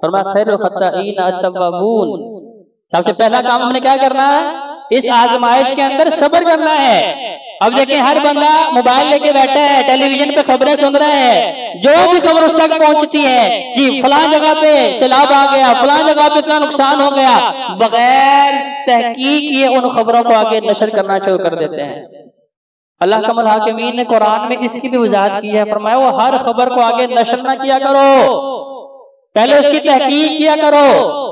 فرمایا خیر الخطائین التوابون، سب سے پہلا کام ہم نے کیا کرنا ہے؟ اس آزمائش کے اندر صبر کرنا ہے۔ اب دیکھیں ہر بندہ موبائل لے کے بیٹھا ہے، ٹیلی ویژن پہ خبریں سن رہا ہے، جو بھی خبر اس تک پہنچتی ہے کہ فلاں جگہ پہ سیلاب آ گیا، فلاں جگہ پہ اتنا نقصان ہو گیا، بغیر تحقیق یہ ان خبروں کو آگے نشر کرنا شروع کر دیتے ہیں۔ اللہ کمال حاکمین نے قرآن میں اس کی بھی وضاحت کی ہے، فرمایا وہ ہر خبر کو آگے نشر نہ کیا کرو، پہلے اس کی تحقیق کیا کرو۔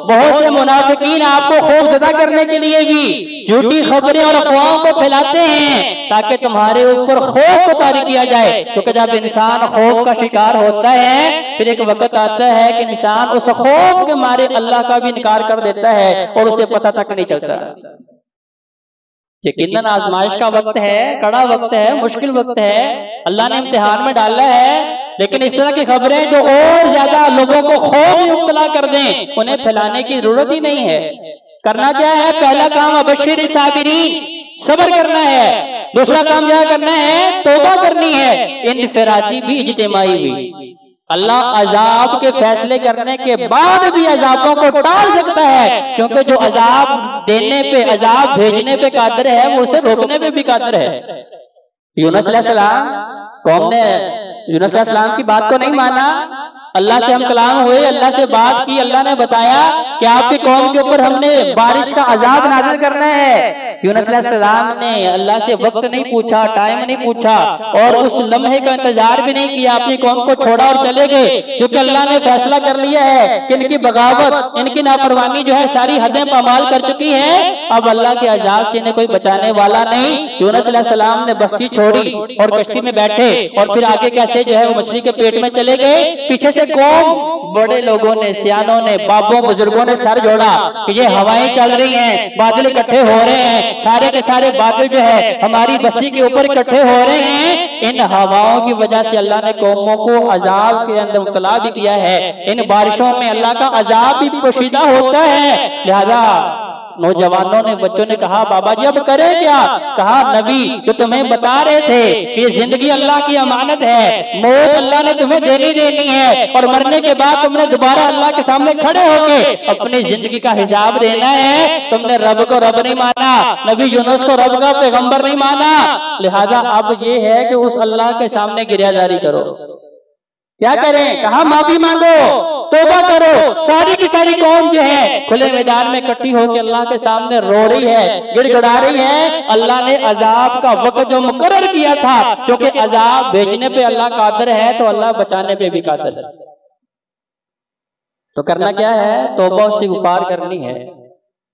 بہت سے منافقین آپ کو خوف زدہ کرنے کے لیے بھی جھوٹی خبریں اور افواہوں کو پھیلاتے ہیں تاکہ تمہارے اوپر خوف کو طاری کیا جائے، کیونکہ جب انسان خوف کا شکار ہوتا ہے پھر ایک وقت آتا ہے کہ انسان اس خوف کے مارے اللہ کا بھی انکار کر دیتا ہے اور اسے پتہ تک نہیں چلتا۔ یقیناً آزمائش کا وقت ہے، کڑا وقت ہے، مشکل وقت ہے، اللہ نے امتحان میں ڈالا ہے، لیکن اس طرح کی خبریں جو اور زیادہ لوگوں کو خوف میں مبتلا کر دیں انہیں پھیلانے کی ضرورت ہی نہیں ہے۔ کرنا کیا ہے؟ پہلا کام وبشر الصابرین، صبر کرنا ہے۔ دوسرا کام کیا کرنا ہے؟ توبہ کرنی ہے، انفرادی بھی اجتماعی بھی۔ اللہ عذاب کے فیصلے کرنے کے بعد بھی عذابوں کو ٹال سکتا ہے، کیونکہ جو عذاب دینے پہ، عذاب بھیجنے پہ قادر ہے وہ اسے روکنے پہ بھی قادر ہے۔ یونس علیہ السلام، قوم نے یونس علیہ السلام کی بات کو نہیں مانا، اللہ سے ہم کلام ہوئے، اللہ سے بات کی، اللہ نے بتایا کہ آپ کی قوم کے اوپر ہم نے بارش کا عذاب نازل کرنا ہے۔ یونس علیہ السلام نے اللہ سے وقت نہیں پوچھا، ٹائم نہیں پوچھا، اور اس لمحے کا انتظار بھی نہیں کیا، اپنی قوم کو چھوڑا اور چلے گئے، کیونکہ اللہ نے فیصلہ کر لیا ہے کہ ان کی بغاوت، ان کی نافرمانی جو ہے ساری حدیں پامال کر چکی ہے، اب اللہ کے عذاب سے انہیں کوئی بچانے والا نہیں۔ یونس علیہ السلام نے بستی چھوڑی اور کشتی میں بیٹھے، اور پھر آگے کیسے جو ہے وہ مچھلی کے پیٹ میں چلے گئے، پیچھے سے قوم، بڑے لوگوں نے، سیانوں نے، بابوں بزرگوں نے سر جوڑا کہ یہ ہوائیں چل رہی ہیں، بادل اکٹھے ہو رہے ہیں، سارے کے سارے بادل جو ہے ہماری بستی کے اوپر اکٹھے ہو رہے ہیں۔ ان ہواؤں کی وجہ سے اللہ نے قوموں کو عذاب کے اندر مبتلا بھی کیا ہے، ان بارشوں میں اللہ کا عذاب بھی پوشیدہ ہوتا ہے۔ لہذا نوجوانوں نے، بچوں نے کہا بابا جی اب کرے کیا؟ کہا نبی جو تمہیں بتا رہے تھے کہ یہ زندگی اللہ کی امانت ہے، موت اللہ نے تمہیں دینی ہے، اور مرنے کے بعد تم نے دوبارہ اللہ کے سامنے کھڑے ہو کے اپنی زندگی کا حساب دینا ہے۔ تم نے رب کو رب نہیں مانا، نبی یونس کو رب کا پیغمبر نہیں مانا، لہذا اب یہ ہے کہ اس اللہ کے سامنے گریہ زاری کرو۔ کیا کریں؟ کہا معافی مانگو، توبہ کرو۔ ساری کی ساری قوم جو ہے کھلے میدان میں اکٹھی ہو کے اللہ کے سامنے رو رہی ہے، گڑ گڑا رہی ہے۔ اللہ نے عذاب کا وقت جو مقرر کیا تھا، کیونکہ عذاب بھیجنے پہ اللہ قادر ہے تو اللہ بچانے پہ بھی قادر ہے۔ تو کرنا کیا ہے؟ توبہ و استغفار کرنی ہے۔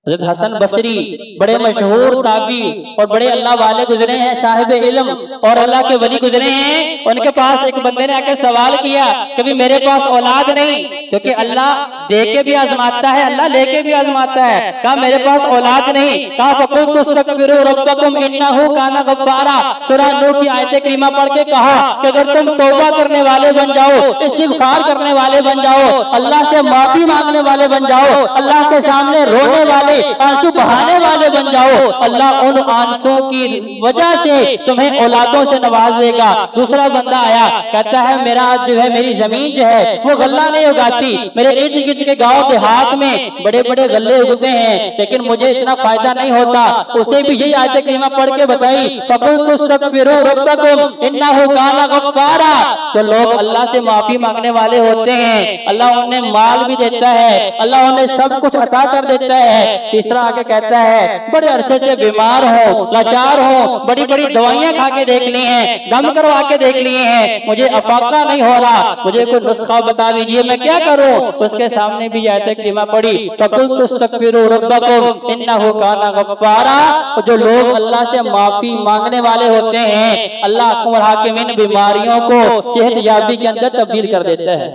حضرت حسن بصری بڑے مشہور تابعی اور بڑے اللہ والے گزرے ہیں، صاحب علم اور اللہ کے ولی گزرے ہیں۔ ان کے پاس ایک بندے نے آ کے سوال کیا کہ میرے پاس اولاد نہیں، کیونکہ اللہ دے کے بھی آزماتا ہے، اللہ لے کے بھی آزماتا ہے۔ کہا میرے پاس اولاد نہیں، کہا فَقُلْتُ اسْتَغْفِرُوا رَبَّكُمْ إِنَّهُ كَانَ غَفَّارًا، سورہ نور کی آیت کریمہ پڑھ کے کہا کہ اگر تم توبہ کرنے والے بن جاؤ، استغفار کرنے والے بن جاؤ، اللہ سے معافی مانگنے والے بن جاؤ، اللہ کے سامنے رونے والے، آنسو بہانے والے بن جاؤ، اللہ ان آنسوں کی وجہ سے تمہیں اولادوں سے نواز دے گا۔ دوسرا بندہ آیا، کہتا ہے میرا جو ہے میری زمین جو ہے وہ غلہ نہیں اگاتی، میرے ارد گرد کے گاؤں دیہات میں بڑے بڑے غلے اگتے ہیں لیکن مجھے اتنا فائدہ نہیں ہوتا۔ اسے بھی یہی آیت کریمہ پڑھ کے بتائی فَقُلْتُ اسْتَغْفِرُوا رَبَّكُمْ إِنَّهُ كَانَ غَفَّارًا۔ جو لوگ اللہ سے معافی مانگنے والے ہوتے ہیں اللہ انہیں مال بھی دیتا ہے، اللہ انہیں سب کچھ عطا کر دیتا ہے۔ تیسرا آگے کہتا ہے بڑے عرصے سے بیمار ہو، لاچار ہو، بڑی بڑی دوائیاں کھا کے دیکھ لی ہیں، دم کروا کے دیکھ لیے ہیں، مجھے افاقہ نہیں ہو رہا، مجھے کوئی نسخہ بتا دیجئے میں کیا کروں؟ اس کے سامنے بھی آیت کریمہ پڑھی فَقُلْتُ اسْتَغْفِرُوا رَبَّكُمْ إِنَّهُ كَانَ غَفَّارًا۔ جو لوگ اللہ سے معافی مانگنے والے ہوتے ہیں اللہ اکبر حاکمین بیماریوں کو صحت یابی کے اندر تبدیل کر دیتا ہے۔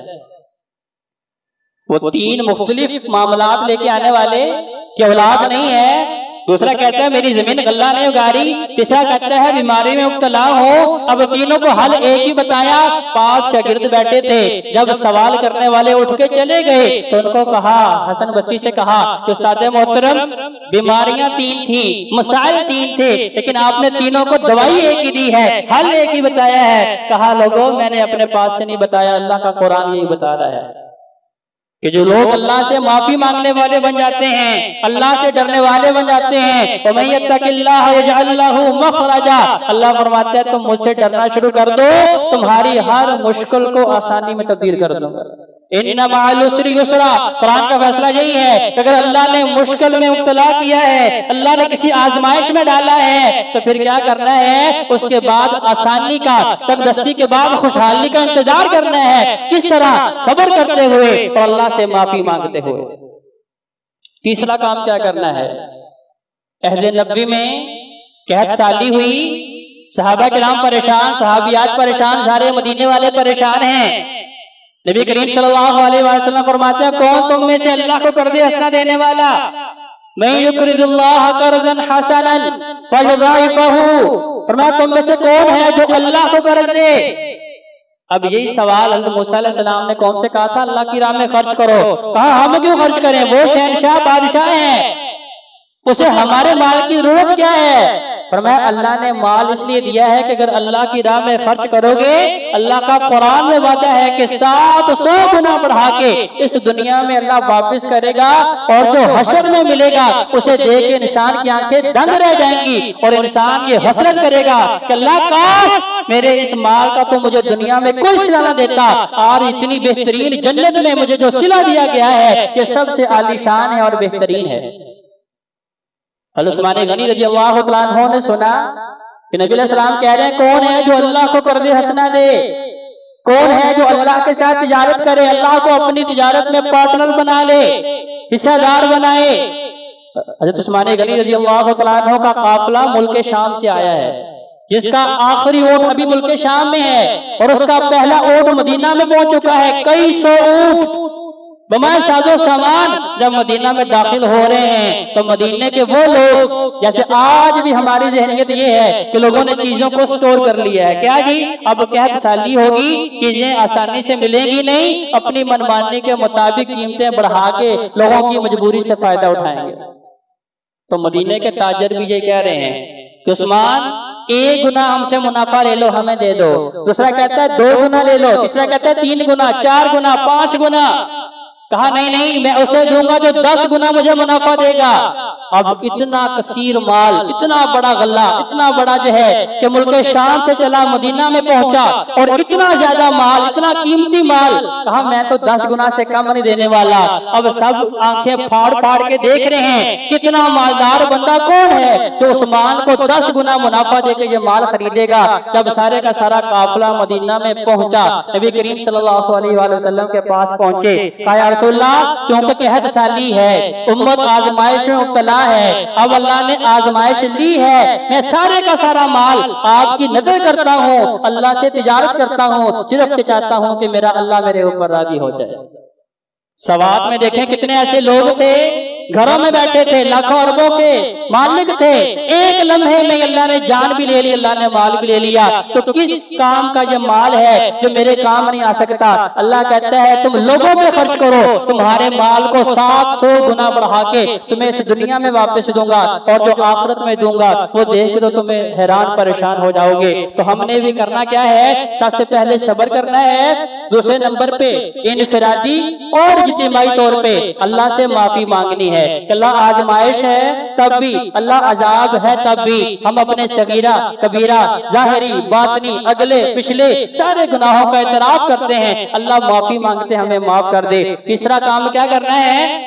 وہ تین مختلف معاملات لے کے آنے والے کہ اولاد نہیں ہے، دوسرا کہتا ہے میری زمین غلہ نہیں اگا رہی، تیسرا کہتا ہے بیماری میں مبتلا ہو۔ اب تینوں کو حل ایک ہی بتایا۔ 5 شاگرد بیٹھے تھے، جب سوال کرنے والے اٹھ کے چلے گئے تو ان کو کہا، حسن بصری سے کہا کہ استاد محترم بیماریاں 3 تھیں، مسائل 3 تھے، لیکن آپ نے تینوں کو دوائی ایک ہی دی ہے، حل ایک ہی بتایا ہے۔ کہا لوگوں میں نے اپنے پاس سے نہیں بتایا، اللہ کا قرآن یہی بتا رہا ہے کہ جو لوگ اللہ سے معافی مانگنے والے بن جاتے ہیں، اللہ سے ڈرنے والے بن جاتے ہیں، وَمَن يَتَّقِ اللَّهَ يَجْعَل لَّهُ مَخْرَجًا، اللہ فرماتا ہے تم مجھ سے ڈرنا شروع کر دو، تمہاری ہر مشکل کو آسانی میں تبدیل کر دوں گا۔ اِنَّ مَعَ الْعُسْرِ يُسْرًا، قرآن کا فیصلہ یہی ہے کہ اگر اللہ نے مشکل میں مبتلا کیا ہے، اللہ نے کسی آزمائش میں ڈالا ہے، تو پھر کیا کرنا ہے؟ اس کے بعد آسانی کا، تنگدستی کے بعد خوشحالی کا انتظار کرنا ہے۔ کس طرح؟ صبر کرتے ہوئے اور اللہ سے معافی مانگتے ہوئے۔ تیسرا کام کیا کرنا ہے؟ عہد نبوی میں قحط سالی ہوئی، صحابہ کرام پریشان، صحابیات پریشان، سارے مدینے والے پریشان ہیں۔ نبی کریم صلی اللہ علیہ وسلم فرماتے ہیں کون تم میں سے اللہ کو قرض حسنہ دینے والا؟ مَن يُقْرِضُ اللَّهَ قَرْضًا حَسَنًا فَيُضَاعِفَهُ، فرمایا تم میں سے کون ہے جو اللہ کو قرض دے؟ اب یہی سوال حضرت موسیٰ علیہ السلام نے قوم سے کہا تھا اللہ کی راہ میں خرچ کرو، کہا ہم کیوں خرچ کریں؟ وہ شہنشاہ بادشاہ ہیں، اسے ہمارے مال کی ضرورت کیا ہے؟ فرمایا اللہ نے مال اس لیے دیا ہے کہ اگر اللہ کی راہ میں خرچ کرو گے، اللہ کا قرآن میں وعدہ ہے کہ 700 گنا بڑھا کے اس دنیا میں اللہ واپس کرے گا، اور جو حشر میں ملے گا اسے دیکھ کے انسان کی آنکھیں دنگ رہ جائیں گی، اور انسان یہ حسرت کرے گا کہ اللہ کاش میرے اس مال کا تو مجھے دنیا میں کوئی صلہ نہ دیتا، اور اتنی بہترین جنت میں مجھے جو صلہ دیا گیا ہے یہ سب سے عالی شان ہے اور بہترین ہے۔ حضرت عثمان غنی رضی اللہ عنہ نے سنا کہ نبی علیہ السلام کہہ رہے ہیں کون ہے جو اللہ کو قرض حسنہ دے؟ کون ہے جو اللہ کے ساتھ تجارت کرے، اللہ کو اپنی تجارت میں پارٹنر بنا لے، حصہ دار بنائے؟ حضرت عثمان غنی رضی اللہ عنہ کا قافلہ ملک شام سے آیا ہے، جس کا آخری اونٹ ابھی ملک شام میں ہے، اور اس کا پہلا اونٹ مدینہ میں پہنچ چکا ہے۔ کئی سو اونٹ بمائے ساز و سامان جب مدینہ میں داخل ہو رہے ہیں تو مدینے کے وہ لوگ، جیسے آج بھی ہماری ذہنیت یہ ہے کہ لوگوں نے چیزوں کو سٹور کر لیا ہے، کیا جی اب قحط سالی ہوگی، چیزیں آسانی سے ملیں گی نہیں، اپنی منمانی کے مطابق قیمتیں بڑھا کے لوگوں کی مجبوری سے فائدہ اٹھائیں گے۔ تو مدینے کے تاجر بھی یہ کہہ رہے ہیں کہ عثمان 1 گنا ہم سے منافع لے لو، ہمیں دے دو۔ دوسرا کہتا ہے 2 گنا لے لو، تیسرا کہتا ہے 3 گنا، 4 گنا، 5 گنا۔ کہا نہیں میں اسے دوں گا جو 10 گنا مجھے منافع دے گا۔ اب اتنا کثیر مال، اتنا بڑا غلہ، اتنا بڑا جو ہے کہ ملک شام سے چلا مدینہ میں پہنچا، اور اتنا زیادہ مال، اتنا قیمتی مال، کہا میں تو 10 گنا سے کم نہیں دینے والا۔ اب سب آنکھیں پھاڑ پھاڑ کے دیکھ رہے ہیں کتنا مالدار بندہ کون ہے جو عثمان کو 10 گنا منافع دے کے یہ مال خریدے گا۔ جب سارے کا سارا قافلہ مدینہ میں پہنچا، نبی کریم صلی اللہ علیہ وآلہ وسلم کے پاس پہنچے، کہا یا رسول اللہ چونکہ قحط سالی ہے، امت آزمائش میں مبتلا ہے، اب اللہ نے آزمائش لی ہے، میں سارے کا سارا مال آپ کی نظر کرتا ہوں، اللہ سے تجارت کرتا ہوں، صرف چاہتا ہوں کہ میرا اللہ میرے اوپر راضی ہو جائے۔ سوات میں دیکھیں کتنے ایسے لوگ تھے، گھروں میں بیٹھے تھے، لاکھوں اربوں کے مالک تھے، ایک لمحے میں اللہ نے جان بھی لے لی، اللہ نے مال بھی لے لیا۔ تو کس کام کا یہ مال ہے جو میرے کام نہیں آ سکتا؟ اللہ کہتا ہے تم لوگوں پہ خرچ کرو، تمہارے مال کو 700 گنا بڑھا کے تمہیں اس دنیا میں واپس دوں گا، اور جو آخرت میں دوں گا وہ دیکھ کے تو تمہیں حیران پریشان ہو جاؤ گے۔ تو ہم نے بھی کرنا کیا ہے؟ سب سے پہلے صبر کرنا ہے، دوسرے نمبر پہ انفرادی اور اجتماعی طور پہ اللہ سے معافی مانگنی ہے کہ اللہ آزمائش ہے تب بھی، اللہ عذاب ہے تب بھی ہم اپنے صغیرہ کبیرہ ظاہری باطنی اگلے پچھلے سارے گناہوں کا اعتراف کرتے ہیں، اللہ معافی مانگتے ہمیں معاف کر دے۔ تیسرا کام کیا کرنا ہے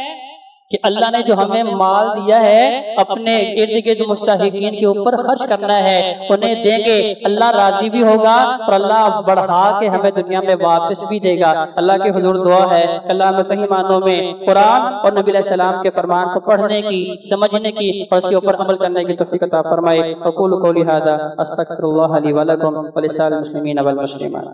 کہ اللہ نے جو ہمیں مال دیا ہے اپنے ارد گرد مستحقین کے اوپر خرچ کرنا ہے، انہیں دیں گے، اللہ راضی بھی ہوگا اور اللہ بڑھا کے ہمیں دنیا میں واپس بھی دے گا۔ اللہ کے حضور دعا ہے کہ اللہ ہمیں صحیح معنوں میں قرآن اور نبی علیہ السلام کے فرمان کو پڑھنے کی، سمجھنے کی اور اس کے اوپر عمل کرنے کی توفیق عطا فرمائے۔ اقول قولی ھذا استغفر اللہ لی ولکم ولسائر المسلمین والمسلمات۔